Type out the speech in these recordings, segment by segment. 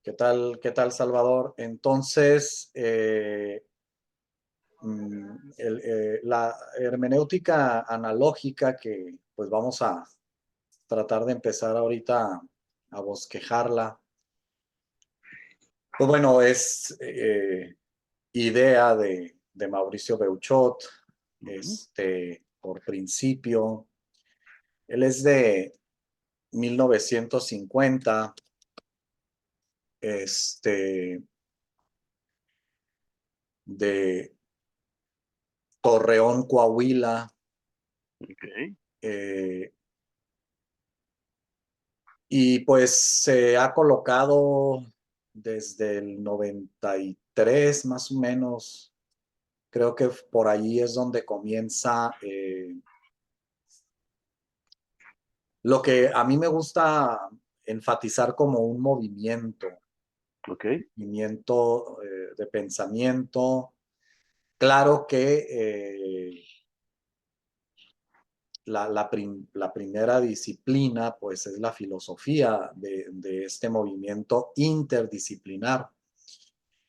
Qué tal, Salvador? Entonces, la hermenéutica analógica que pues vamos a tratar de empezar ahorita a bosquejarla, pues bueno, es idea de Mauricio Beuchot, Ujú. por principio. Él es de 1950, de Torreón, Coahuila. Ok. eh, Y pues se ha colocado desde el 93 más o menos. Creo que por ahí es donde comienza lo que a mí me gusta enfatizar como un Ok. movimiento de pensamiento. Claro que la primera disciplina pues es la filosofía de este movimiento interdisciplinar.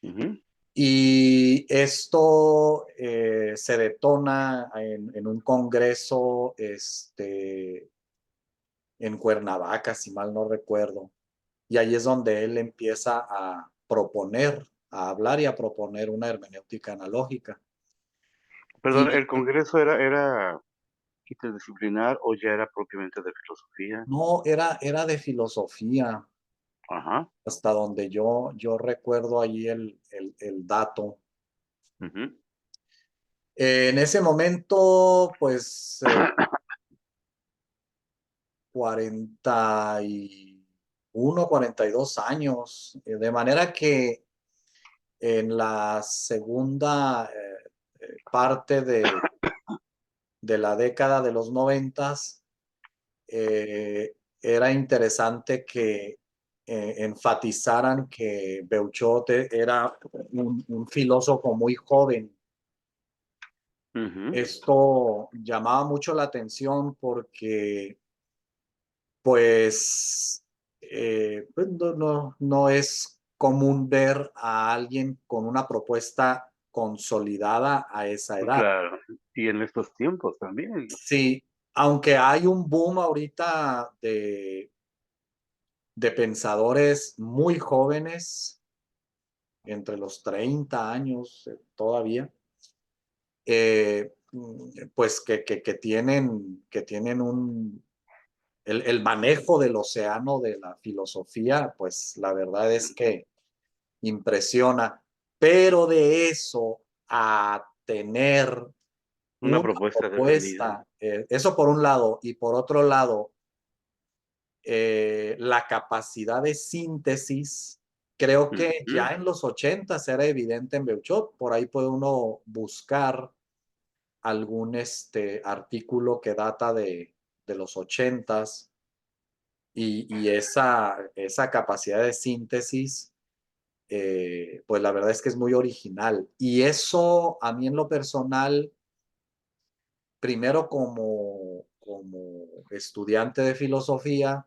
Ujú. Y esto se detona en un congreso en Cuernavaca, si mal no recuerdo. Y ahí es donde él empieza a proponer, a hablar y a proponer una hermenéutica analógica. Perdón, Y ¿el congreso era interdisciplinar o ya era propiamente de filosofía? no, era de filosofía, Ajá. hasta donde yo recuerdo ahí el dato. Ujú. En ese momento, pues 41, 42 años, de manera que en la segunda parte de la década de los 90 era interesante que enfatizaran que Beuchot era un filósofo muy joven. Ujú. Esto llamaba mucho la atención porque pues no es común ver a alguien con una propuesta consolidada a esa edad. Claro. Y en estos tiempos también. Sí, aunque hay un boom ahorita de pensadores muy jóvenes, entre los 30 años todavía, pues que tienen el manejo del océano de la filosofía, pues la verdad es que impresiona, pero de eso a tener Una una propuesta definida. propuesta, eso por un lado, y por otro lado, la capacidad de síntesis, creo que Ujú. ya en los 80 era evidente en Beuchot, por ahí puede uno buscar algún artículo que data de los 80 y esa capacidad de síntesis pues la verdad es que es muy original. Y eso a mí en lo personal, primero como estudiante de filosofía,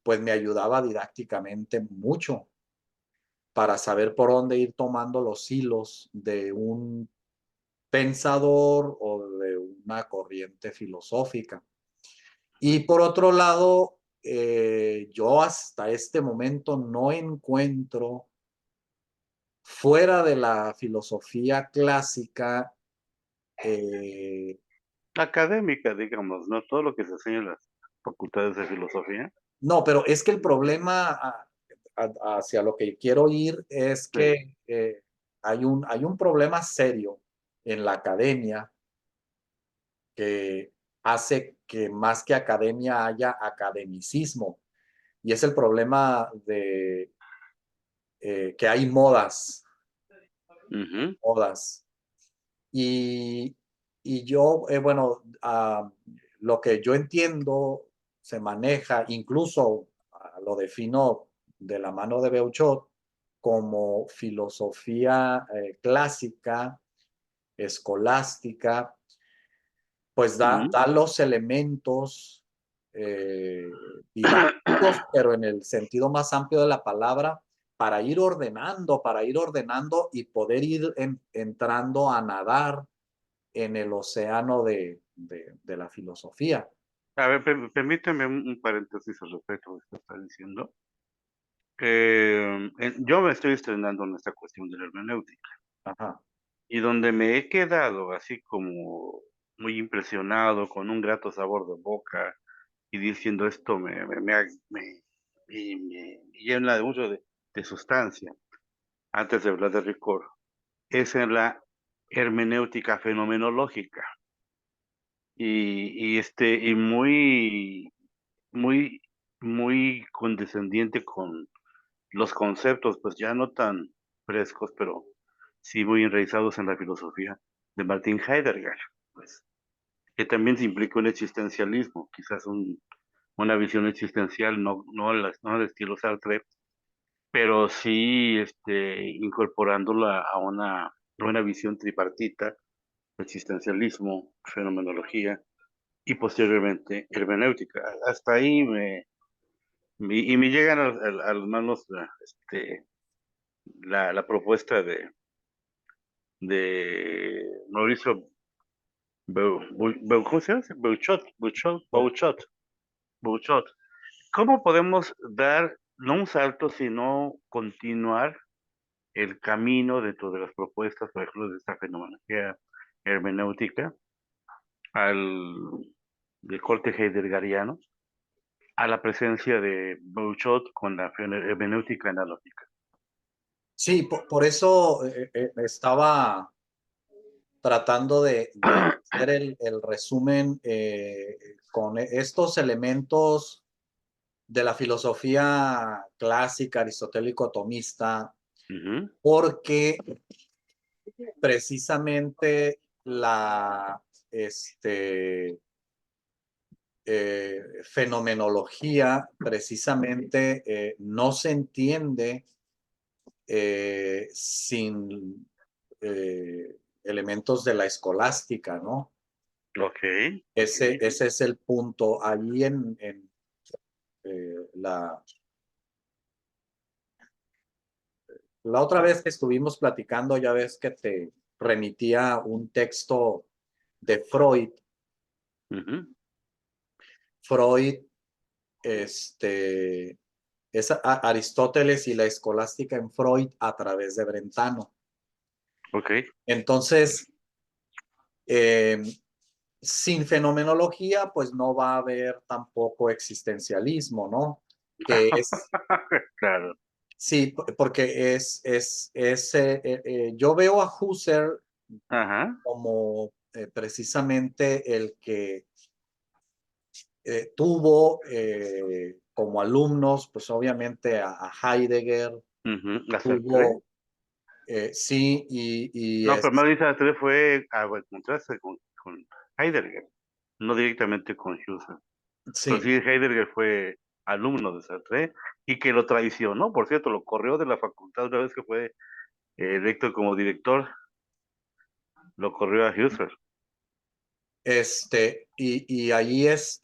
pues me ayudaba didácticamente mucho para saber por dónde ir tomando los hilos de un pensador o de una corriente filosófica. Y por otro lado, yo hasta este momento no encuentro fuera de la filosofía clásica. Eh, Académica, digamos, ¿no? Todo lo que se enseña en las facultades de filosofía. no, pero es que el problema hacia lo que quiero ir es Sí. que hay un problema serio en la academia que hace que más que academia haya academicismo. Y es el problema de que hay Ujú. modas. Y, y yo, bueno, lo que yo entiendo se maneja, incluso lo defino de la mano de Beuchot como filosofía clásica, escolástica, pues da, Ujú. da los elementos didácticos, pero en el sentido más amplio de la palabra, para ir ordenando y poder ir entrando a nadar en el océano de la filosofía. A ver, permíteme un paréntesis al respecto de lo que estás diciendo. Yo me estoy estrenando en esta cuestión de la hermenéutica, Ajá. y donde me he quedado así como muy impresionado, con un grato sabor de boca, y diciendo esto me llena de mucho de sustancia, antes de hablar de rigor, es en la hermenéutica fenomenológica. Y muy, muy condescendiente con los conceptos, pues ya no tan frescos, pero sí muy enraizados en la filosofía de Martin Heidegger, pues, que también se implica un existencialismo, quizás una visión existencial, no al estilo Sartre, pero sí incorporándola a una visión tripartita, existencialismo, fenomenología y posteriormente hermenéutica. Hasta ahí y me llegan a las manos la propuesta de Mauricio ¿cómo se llama? Bouchot. ¿Cómo podemos dar, no un salto, sino continuar el camino dentro de las propuestas, por ejemplo, de esta fenomenología hermenéutica, al del corte heideggeriano, a la presencia de Bouchot con la hermenéutica analógica? Sí, por eso estaba tratando de hacer el resumen con estos elementos de la filosofía clásica aristotélico-tomista, Ujú. porque precisamente la este, fenomenología precisamente no se entiende sin elementos de la escolástica, ¿no? Ok, ok. Ese es el punto. Allí en la otra vez que estuvimos platicando, ya ves que te remitía un texto de Freud. Ujú. Freud, es Aristóteles y la escolástica en Freud a través de Brentano. Ok. Entonces, eh, sin fenomenología, pues no va a haber tampoco existencialismo, ¿no? Que es, Claro. sí, porque yo veo a Husserl Ajá. como precisamente el que tuvo como alumnos, pues obviamente a Heidegger, Ujú. La Sartre. tuvo, sí, No, pero Maurice Sartre fue al contraste con Heidegger, no directamente con Husserl. Pero sí, sí, Heidegger fue alumno de Sartre y que lo traicionó, por cierto, lo corrió de la facultad una vez que fue electo como director, lo corrió a Husserl. y ahí es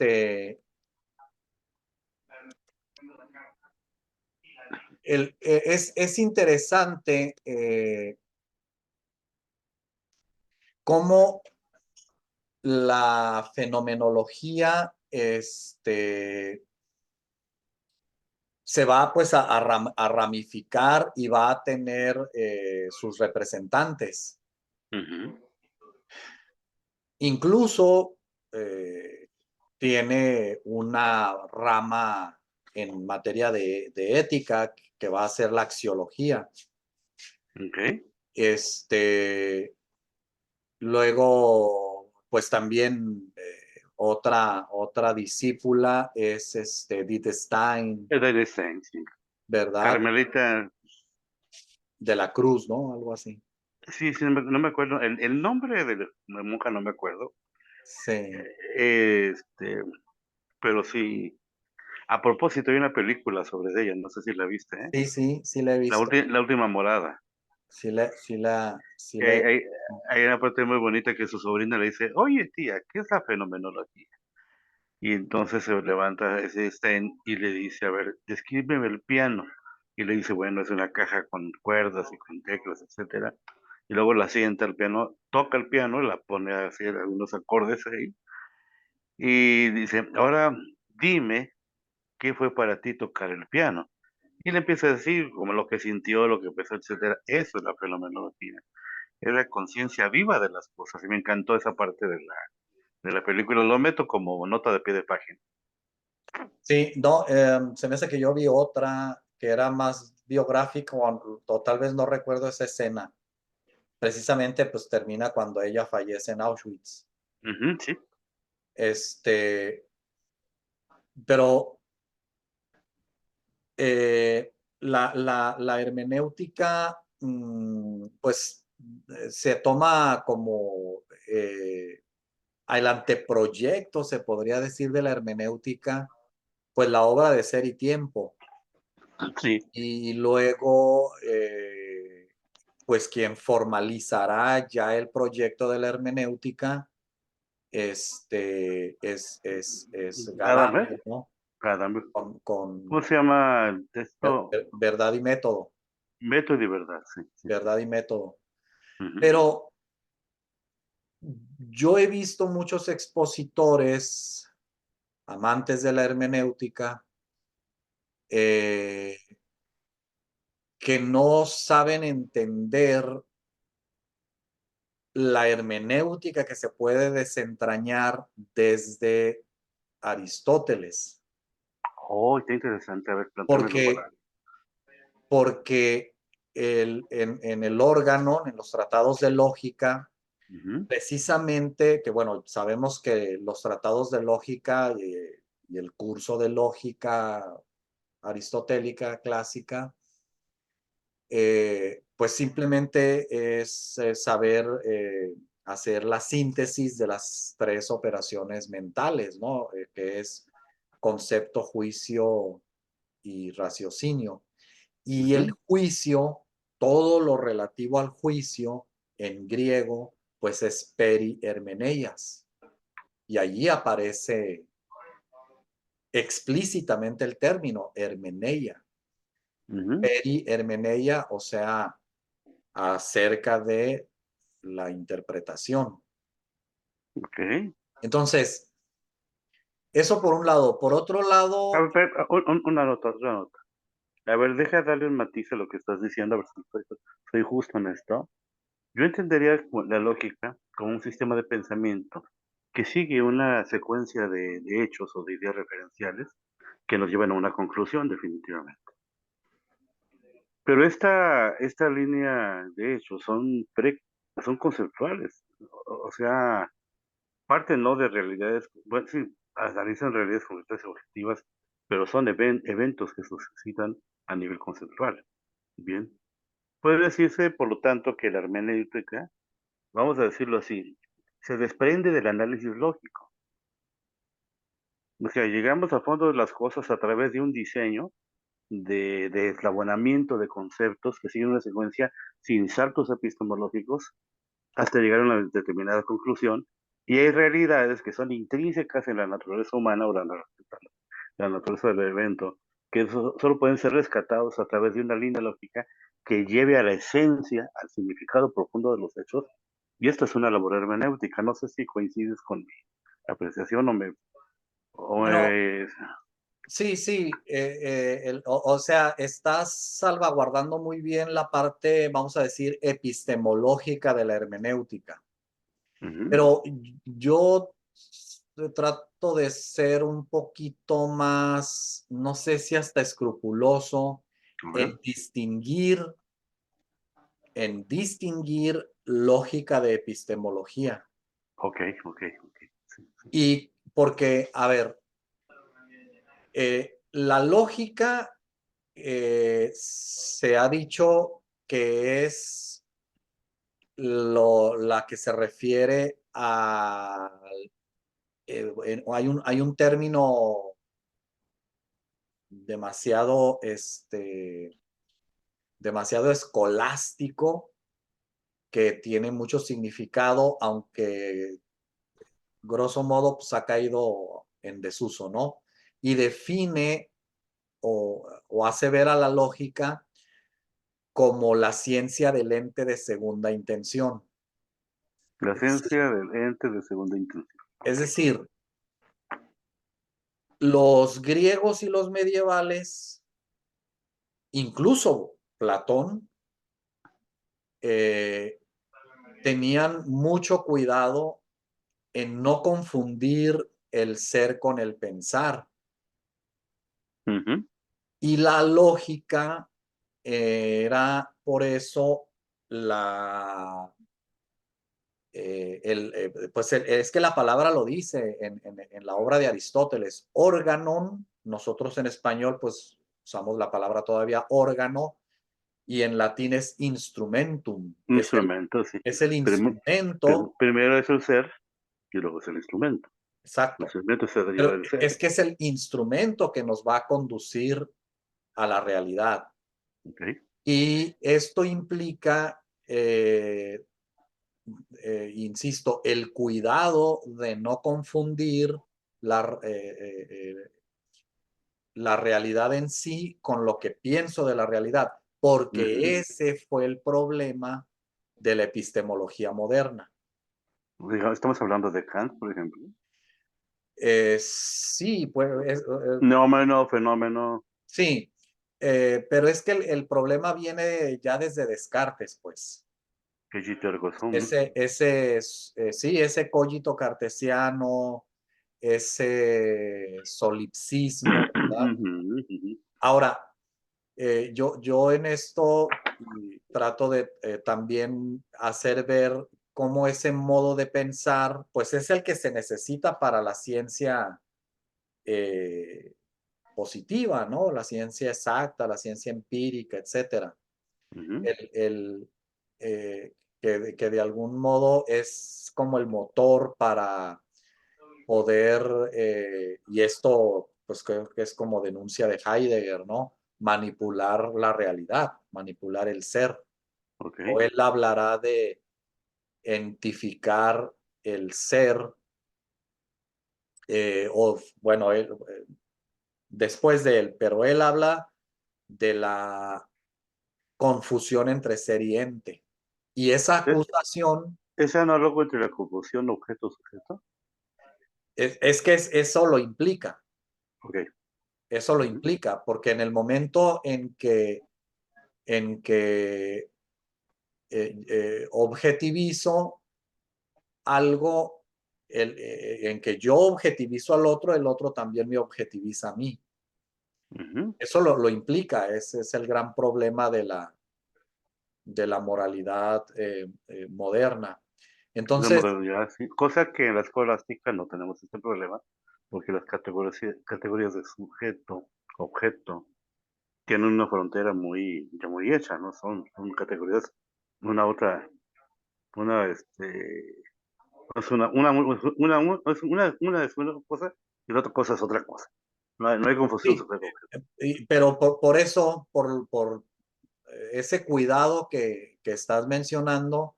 interesante cómo la fenomenología se va pues a ramificar y va a tener sus representantes. Ujú. Incluso tiene una rama en materia de ética que va a ser la axiología. Ok. Luego, pues también otra discípula es Edith Stein, Es de Stein, sí. ¿verdad? Carmelita, De la Cruz, ¿no? Algo así. sí, sí, no me acuerdo, el nombre de la monja no me acuerdo, Sí, este, pero sí, a propósito, hay una película sobre ella, no sé si la viste, ¿eh? sí, sí, sí la he visto. La última morada. Sí Que la he hay una parte muy bonita que su sobrina le dice, oye tía, ¿qué es la fenomenología? Y entonces se levanta ese Stein y le dice, a ver, descríbeme el piano. y le dice, bueno, es una caja con cuerdas y con teclas, etcétera. Y luego la sienta al piano, toca el piano, la pone a hacer algunos acordes ahí, y dice, ahora dime qué fue para ti tocar el piano. Y le empieza a decir como lo que sintió, lo que pensó, etcétera. Eso es la fenomenología, es la conciencia viva de las cosas, y me encantó esa parte de la película, lo meto como nota de pie de página. Sí, no, se me hace que yo vi otra que era más biográfica o tal vez no recuerdo esa escena. Precisamente, pues termina cuando ella fallece en Auschwitz. Ujú, sí, Este, pero la hermenéutica, pues se toma como el anteproyecto, se podría decir, de la hermenéutica, pues la obra de Ser y Tiempo. sí, Y luego, pues quien formalizará ya el proyecto de la hermenéutica, es cada mes, Gadamer, ¿no? cada mes. ¿Cómo Con se llama el texto? Verdad y Método, Método y verdad, sí, sí. Verdad y Método. Ujú, Pero yo he visto muchos expositores, amantes de la hermenéutica, eh, que no saben entender la hermenéutica que se puede desentrañar desde Aristóteles, oh, está interesante, a ver, plantéamelo porque, para. porque en el órgano, en los tratados de lógica, Ujú, precisamente, que bueno, sabemos que los tratados de lógica y el curso de lógica aristotélica clásica, pues simplemente es saber hacer la síntesis de las tres operaciones mentales, ¿no? Que es concepto, juicio y raciocinio. Y el ujú, juicio, todo lo relativo al juicio en griego, pues es perihermeneias. Y allí aparece explícitamente el término hermeneia. ujú, Perihermeneia, o sea, acerca de la interpretación. okey. Entonces, eso por un lado. Por otro A lado, ver, una nota, otra nota. A ver, deja darle un matiz a lo que estás diciendo, a ver si soy justo en esto. Yo entendería la lógica como un sistema de pensamiento que sigue una secuencia de hechos o de ideas referenciales que nos llevan a una conclusión, definitivamente. Pero esta línea de hechos son conceptuales, o sea, parten no de realidades, bueno, sí, analizan realidades concretas y objetivas, pero son eventos que se suscitan a nivel conceptual. Bien, puede decirse, por lo tanto, que la hermenéutica, vamos a decirlo así, se desprende del análisis lógico. O sea, llegamos a fondo de las cosas a través de un diseño de eslabonamiento de conceptos que siguen una secuencia sin saltos epistemológicos hasta llegar a una determinada conclusión. Y hay realidades que son intrínsecas en la naturaleza humana o la naturaleza del evento, que solo pueden ser rescatados a través de una línea lógica que lleve a la esencia, al significado profundo de los hechos. Y esta es una labor hermenéutica. No sé si coincides con mi apreciación o bueno, sí, sí, o sea, estás salvaguardando muy bien la parte, vamos a decir, epistemológica de la hermenéutica. ujú, Pero yo trato de ser un poquito más, no sé si hasta escrupuloso a ver, en distinguir, lógica de epistemología. ok, ok, ok. Sí, sí. Y porque, a ver, la lógica se ha dicho que es la que se refiere a... hay un término demasiado, demasiado escolástico que tiene mucho significado, aunque grosso modo pues, ha caído en desuso, ¿no? Y define o o hace ver a la lógica como la ciencia del ente de segunda intención. La Es decir, ciencia del ente de segunda intención. es Okey. decir, los griegos y los medievales, incluso Platón, eh, tenían mucho cuidado en no confundir el ser con el pensar. Ujú. Y la lógica era por eso la, pues es que la palabra lo dice en la obra de Aristóteles, órganon, nosotros en español pues usamos la palabra todavía órgano y en latín es instrumentum, Instrumento, sí. es el Prime instrumento, primero es el ser y luego es el instrumento. El exacto, instrumento se deriva pero del ser. es que es el instrumento que nos va a conducir a la realidad. Okey. Y esto implica, insisto, el cuidado de no confundir la, la realidad en sí con lo que pienso de la realidad, Ujú. porque ese fue el problema de la epistemología moderna. Estamos hablando de Kant, por ejemplo. Sí, pues, Noumeno, fenómeno, sí, pero es que el problema viene ya desde Descartes, pues. cogito ergo sum, ¿no? Sí, ese cogito cartesiano, ese solipsismo, ¿verdad? Ujú, ujú. Ahora, yo en esto trato de también hacer ver cómo ese modo de pensar, pues es el que se necesita para la ciencia eh, positiva, ¿no? La ciencia exacta, la ciencia empírica, etcétera. Ujú. El, que de algún modo es como el motor para poder, y esto pues creo que es como denuncia de Heidegger, ¿no? Manipular la realidad, manipular el ser. O Okey. él hablará de entificar el ser, o bueno, después de él, pero él habla de la confusión entre ser y ente. Y esa ¿Es acusación es análogo entre la confusión objeto-sujeto? es que eso lo implica, Okey. eso lo Ujú, implica, porque en el momento en que objetivizo algo, en que yo objetivizo al otro, el otro también me objetiviza a mí. ujú. Eso lo implica, ese es el gran problema de la moralidad moderna. La Entonces, modernidad, sí. Cosa que en la escolástica no tenemos este problema, porque las categorías de sujeto, objeto, tienen una frontera muy ya muy hecha, ¿no? Son categorías, una otra, una, es una es una cosa y la otra cosa es otra cosa. No hay confusión sí, sujeto-objeto. pero por eso, por ese cuidado que estás mencionando,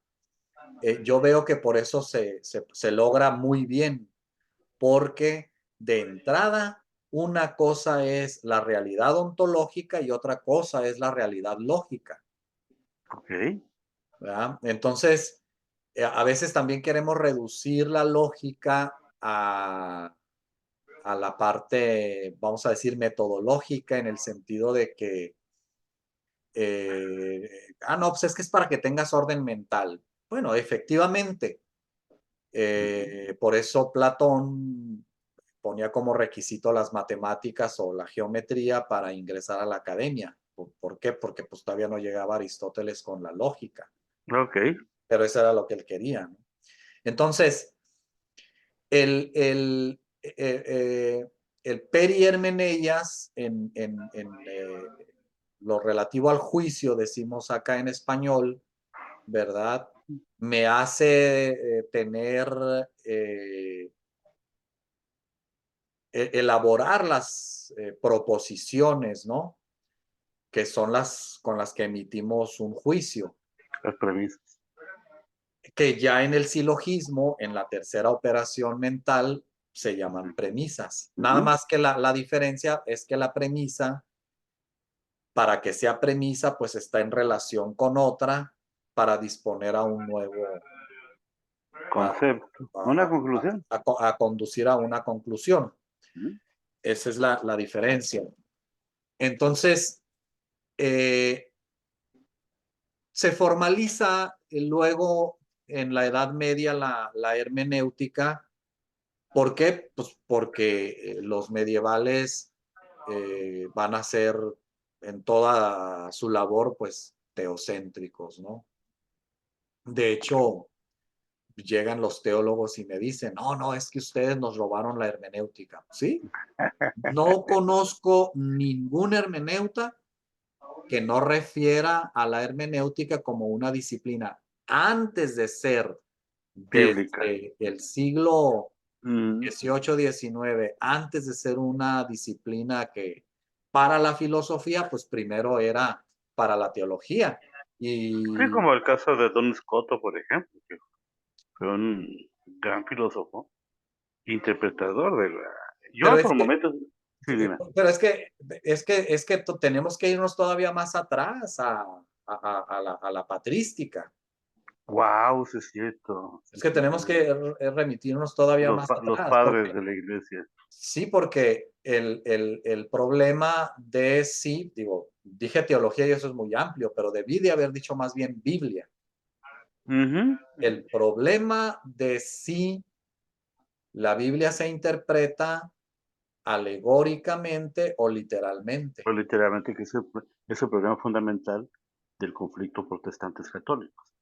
yo veo que por eso se logra muy bien, porque de entrada, una cosa es la realidad ontológica y otra cosa es la realidad lógica, Okey. ¿verdad? Entonces, a veces también queremos reducir la lógica a la parte, vamos a decir, metodológica, en el sentido de que, no, pues es que es para que tengas orden mental. Bueno, efectivamente, Ujú. por eso Platón ponía como requisito las matemáticas o la geometría para ingresar a la academia. ¿Por qué? Porque pues todavía no llegaba Aristóteles con la lógica, Okey. pero eso era lo que él quería, ¿no? Entonces, el Peri Hermeneias lo relativo al juicio, decimos acá en español, ¿verdad? Me hace tener, elaborar las proposiciones, ¿no? Que son las con las que emitimos un juicio, Las premisas. que ya en el silogismo, en la tercera operación mental, se llaman premisas. Nada Ujú. más que la diferencia es que la premisa para que sea premisa, pues está en relación con otra para disponer a un nuevo, a, Concepto. Una a- conclusión. a conducir a una conclusión. ¿Mm? Esa es la diferencia. Entonces, eh, se formaliza luego en la Edad Media la hermenéutica. ¿Por qué? Pues porque los medievales van a ser en toda su labor, pues, teocéntricos, ¿no? De hecho, llegan los teólogos y me dicen, no, no, es que ustedes nos robaron la hermenéutica. ¿Sí? No conozco ningún hermeneuta que no refiera a la hermenéutica como una disciplina antes de ser Bíblica. desde el siglo Mm. 18, 19, antes de ser una disciplina que para la filosofía, pues primero era para la teología. Sí, Y como el caso de Don Scotto, por ejemplo, que fue un gran filósofo, interpretador de la... pero Yo es por que momentos... Sí, dime. pero es que tenemos que irnos todavía más atrás a la patrística. Wow, sí es cierto. Sí, Es que sí, tenemos sí. que remitirnos todavía más Los atrás, padres porque de la iglesia. sí, porque el problema de sí, digo, dije teología y eso es muy amplio, pero debí de haber dicho más bien Biblia. Ujú. El problema de si la Biblia se interpreta alegóricamente o literalmente. Pues literalmente que es el problema fundamental del conflicto protestantes católicos.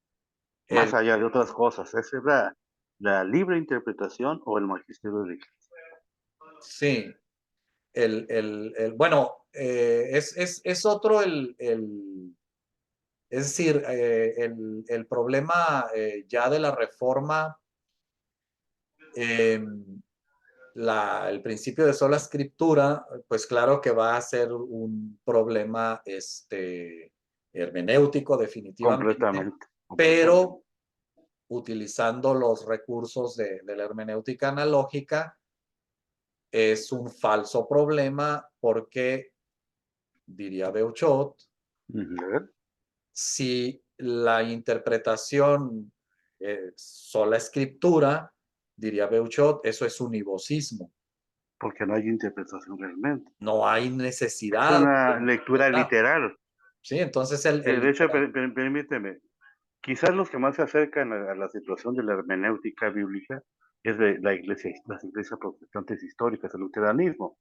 Más El, allá de otras cosas, esa es la libre interpretación o el magisterio de la iglesia. sí, bueno, es otro es decir, el problema ya de la reforma, eh, el principio de sola escritura, pues claro que va a ser un problema hermenéutico definitivamente, Completamente, completamente. pero utilizando los recursos de la hermenéutica analógica es un falso problema porque, diría Beuchot, Ujú, a ver, si la interpretación sola escritura, diría Beuchot, eso es univocísmo. porque no hay interpretación realmente. No hay Es necesidad de una lectura interpretar. literal. Sí, entonces el De hecho, literal. permíteme, quizás los que más se acercan a la situación de la hermenéutica bíblica es de la iglesia, las iglesias protestantes históricas, el luteranismo.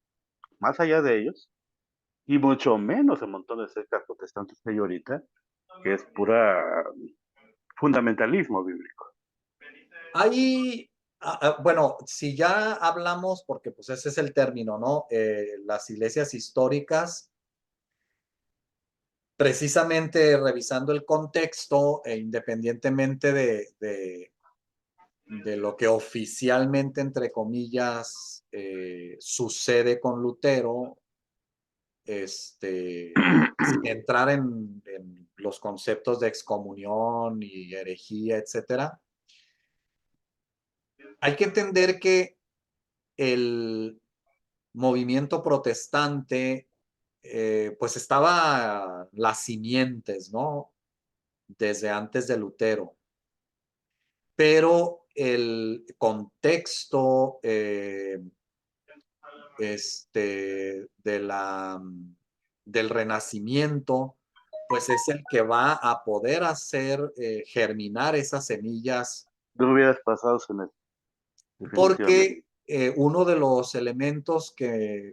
Más allá de ellos, y mucho menos el montón de sectas protestantes que hay ahorita, que es pura fundamentalismo bíblico. Hay, bueno, si ya hablamos, porque pues ese es el término, ¿no? Las iglesias históricas, precisamente revisando el contexto e independientemente de lo que oficialmente, entre comillas, sucede con Lutero, sin entrar en los conceptos de excomunión y herejía, etcétera, hay que entender que el movimiento protestante, pues estaba las simientes, ¿no? Desde antes de Lutero. Pero el contexto del Renacimiento, pues es el que va a poder hacer germinar esas semillas, No hubieras pasado en él, definitivamente. porque uno de los elementos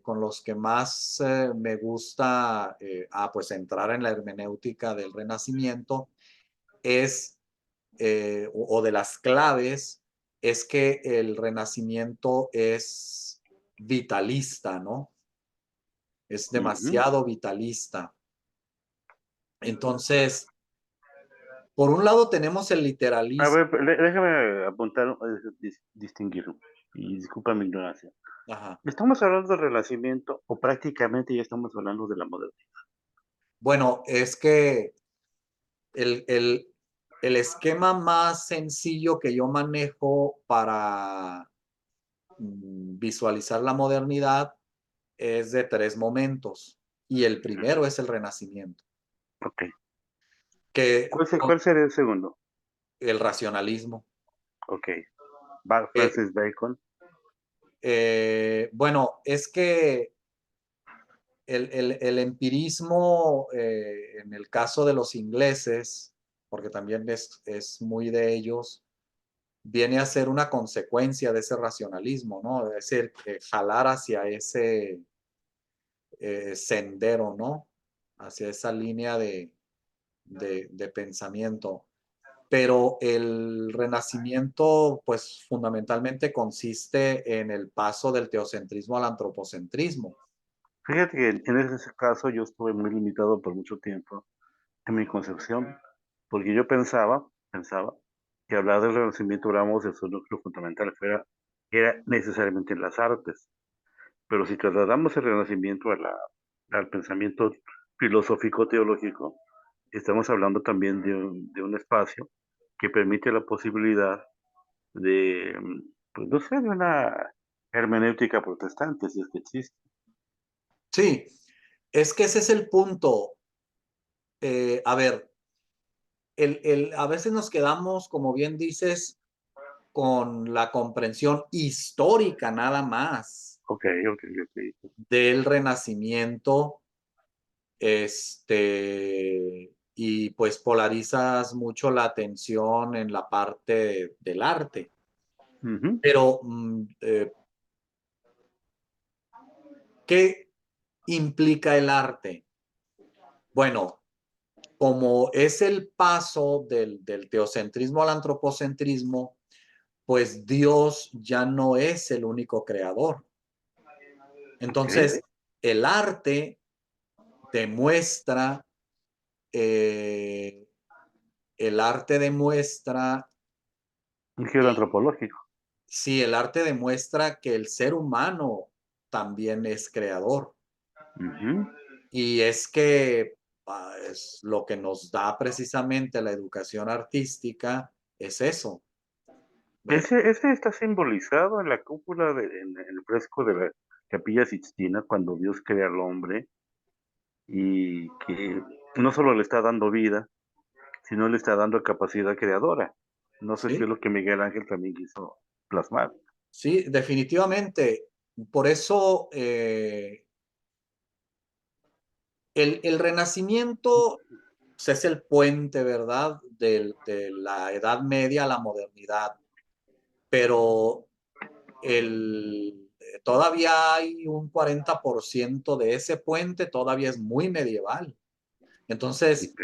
con los que más me gusta pues entrar en la hermenéutica del Renacimiento es, o de las claves, es que el Renacimiento es vitalista, ¿no? Es Ujú. demasiado vitalista. Entonces, por un lado tenemos el A literalismo. ver, déjame apuntar, distinguirlo. Y disculpa mi ignorancia. Ajá. ¿Estamos hablando del Renacimiento o prácticamente ya estamos hablando de la modernidad? Bueno, es que el, el, el esquema más sencillo que yo manejo para visualizar la modernidad es de tres momentos. y el primero es el Renacimiento, Ok. que ¿Cuál sería el segundo? el racionalismo. Ok. Eh, Francis Bacon. bueno, es que el empirismo, en el caso de los ingleses, porque también es muy de ellos, viene a ser una consecuencia de ese racionalismo, ¿no? Es decir, jalar hacia ese sendero, ¿no? Hacia esa línea de pensamiento. Pero el renacimiento, pues fundamentalmente consiste en el paso del teocentrismo al antropocentrismo. Fíjate que en ese caso yo estuve muy limitado por mucho tiempo en mi concepción, porque yo pensaba que hablar del Renacimiento, hablamos de su núcleo fundamental, era necesariamente en las artes. Pero si trasladamos el Renacimiento al pensamiento filosófico teológico, estamos hablando también de un espacio que permite la posibilidad de, pues no sé, de una hermenéutica protestante, si es que existe. Sí, es que ese es el punto. A ver, a veces nos quedamos, como bien dices, con la comprensión histórica nada más Ok, ok, ok. del Renacimiento, y pues polarizas mucho la atención en la parte del arte. Ujú. Pero, ¿qué implica el arte? Bueno, como es el paso del teocentrismo al antropocentrismo, pues Dios ya no es el único creador. Ok. Entonces, el arte demuestra, eh, el arte demuestra, Un giro antropológico. sí, el arte demuestra que el ser humano también es creador. Ujú. Y es que es lo que nos da precisamente la educación artística, es eso, ¿verdad? Ese está simbolizado en la cúpula, en el fresco de la Capilla Sixtina, cuando Dios crea al hombre y que no solo le está dando vida, sino le está dando capacidad creadora. No sé si es Sí, lo que Miguel Ángel también quiso plasmar. sí, definitivamente. Por eso, el Renacimiento pues, es el puente, ¿verdad? De la Edad Media a la modernidad, pero todavía hay un 40% de ese puente, todavía es muy medieval. Entonces, Ok.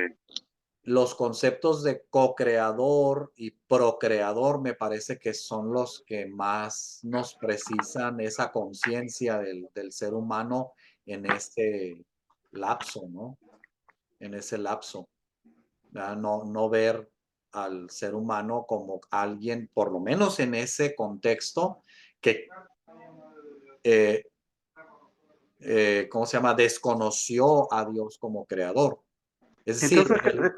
los conceptos de co-creador y procreador me parece que son los que más nos precisan esa conciencia del ser humano en ese lapso, ¿no? En ese lapso. ¿Verdad? No, no ver al ser humano como alguien, por lo menos en ese contexto, que, eh, ¿cómo se llama? Desconoció a Dios como creador. Es decir, Entonces,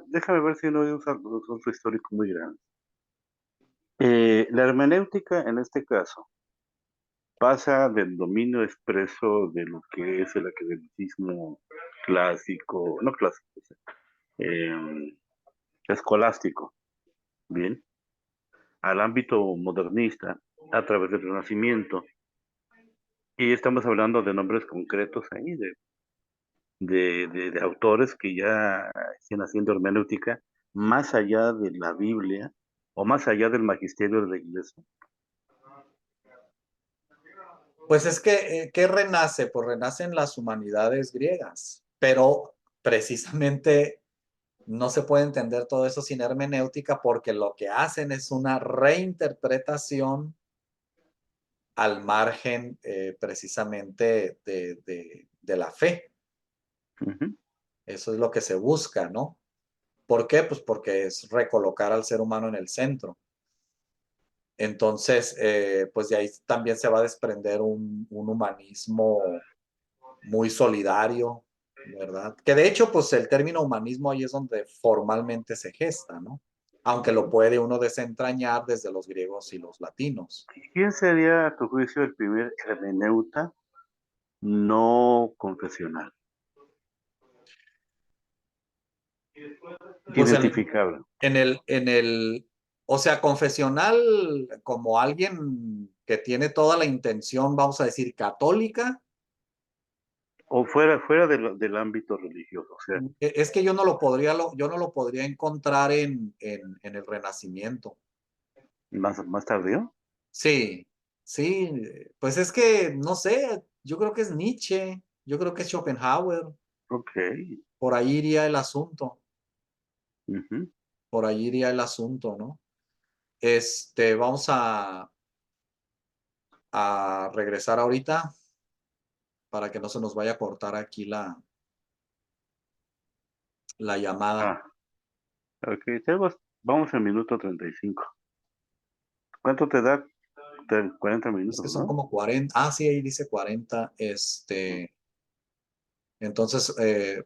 déjame ver si no hay un salto histórico muy grande. La hermenéutica, en este caso, pasa del dominio expreso de lo que es el academicismo clásico, no clásico, em, escolástico, bien, al ámbito modernista a través del Renacimiento. Y estamos hablando de nombres concretos ahí, de autores que ya estén haciendo hermenéutica más allá de la Biblia o más allá del magisterio de la iglesia. pues es que, ¿qué renace? Pues renacen las humanidades griegas, pero precisamente no se puede entender todo eso sin hermenéutica porque lo que hacen es una reinterpretación al margen, precisamente de la fe. Ujú. Eso es lo que se busca, ¿no? ¿Por qué? Pues porque es recolocar al ser humano en el centro. Entonces, pues de ahí también se va a desprender un humanismo muy solidario, ¿verdad? Que de hecho, pues el término humanismo ahí es donde formalmente se gesta, ¿no? Aunque lo puede uno desentrañar desde los griegos y los latinos. ¿Quién sería, a tu juicio, el primer hermeneuta no confesional? Pues Identificable. o sea, confesional, como alguien que tiene toda la intención, vamos a decir, católica, O fuera del ámbito religioso, o sea, es que yo no lo podría encontrar en el Renacimiento. más tardío. Sí, sí, pues es que, no sé, yo creo que es Nietzsche, yo creo que es Schopenhauer, Ok. por ahí iría el asunto, Ujú. por ahí iría el asunto, ¿no? Vamos a regresar ahorita para que no se nos vaya a cortar aquí la llamada. Ah, ok. Vamos al minuto 35. ¿Cuánto te da? 40 Es que minutos, son ¿no? como 40. Ah, sí, ahí dice 40. Entonces,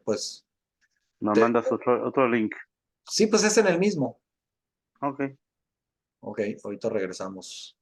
pues, Me mandas otro link. sí, pues es en el mismo. Ok. Ok, ahorita regresamos.